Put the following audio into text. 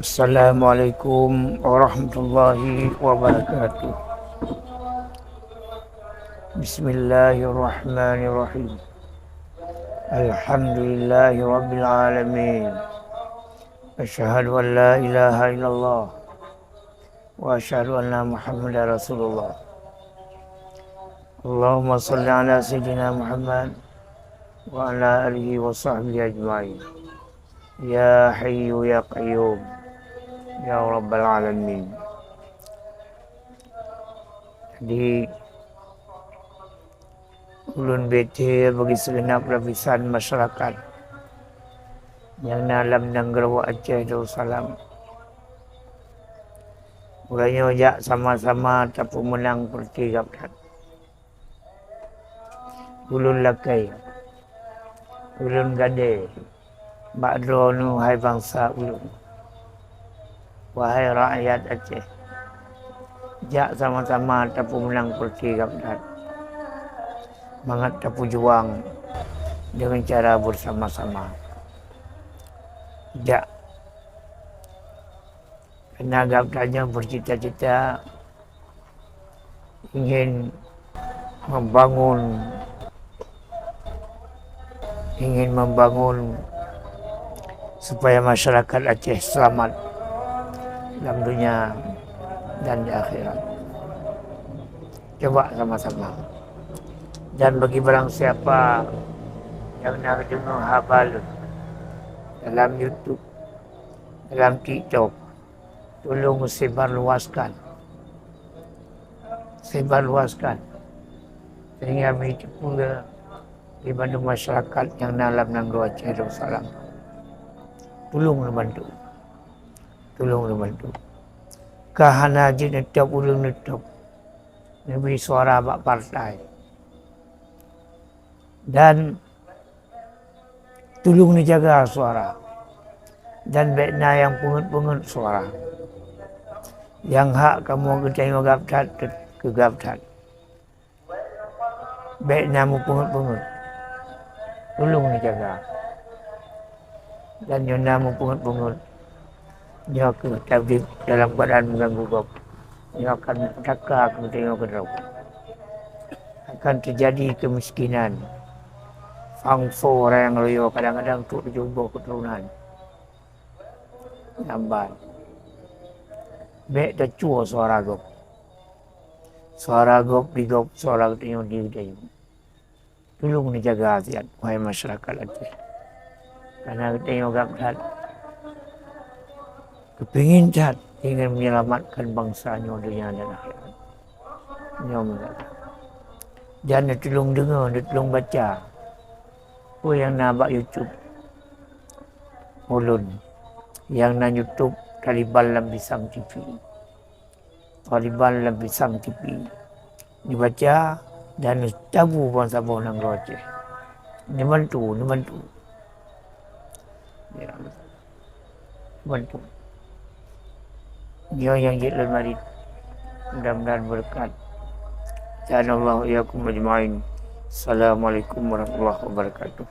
Assalamualaikum warahmatullahi wabarakatuh. Bismillahirrahmanirrahim. Alhamdulillahi rabbil alamin. Asyhadu an la ilaha illallah wa asyhadu anna Muhammadar Rasulullah. Allahumma shalli ala sayyidina Muhammad wa ala alihi wa sahbihi ajma'in. Ya Hayyu ya Qayyum ya Rabbal Alamin. Jadi ulun bete bagi segenap lapisan masyarakat yang dalam negara Aceh Darussalam. Mulanya ojak sama-sama tapu menang pertiga pelat. Ulun lakai, ulun gade, bakdro nu hai bangsa ulun. Wahai rakyat Aceh, jak sama-sama tapu menang pertiga pelat. Mangat tapu juang dengan cara bersama-sama. Jak tenaga petanya bercita-cita ingin membangun supaya masyarakat Aceh selamat dalam dunia dan di akhirat. Coba sama-sama. Dan bagi barang siapa yang nak dengar habal dalam YouTube, dalam TikTok, tolong sebarluaskan sehingga menjadi pula di bantu masyarakat yang dalam negara Aceh Darussalam. Tolong membantu. Kahana je netop ulun netop. Memberi suara bak partai. Dan tolong dijaga suara. Dan baiknya yang pungut-pungut suara. Yang hak kamu tengok gaptat ke gaptat. Baiknya mu pungut-pungut. Tolong dijaga. Dan yang nama pungut-pungut, dia akan tabib dalam keadaan mengganggu kau. Dia akan petaka kamu tengok ke dalam. Akan terjadi kemiskinan. Fangfo orang yang loyo kadang-kadang untuk dijumpa keturunan. Lambat. Baik tercua suara gop. Suara gop digop, suara tengok diri. Tolong dijaga hati wahai masyarakat Aceh. Karena tengok gaptat kepingin cat ingin menyelamatkan bangsanya dunia dan akhirat. Jangan tolong dengar, tolong baca. Oh yang nak buat YouTube ulun, yang nak YouTube Taliban dalam Pisang TV. Taliban dalam Pisang TV. Dibaca dan tabu bangsa-bangsa negara Aceh. Dibantu. Ya, bantu. Dia yang jalan marid. Mudah-mudahan berkat. Janallahu iyakum ajma'in. Assalamualaikum warahmatullahi wabarakatuh.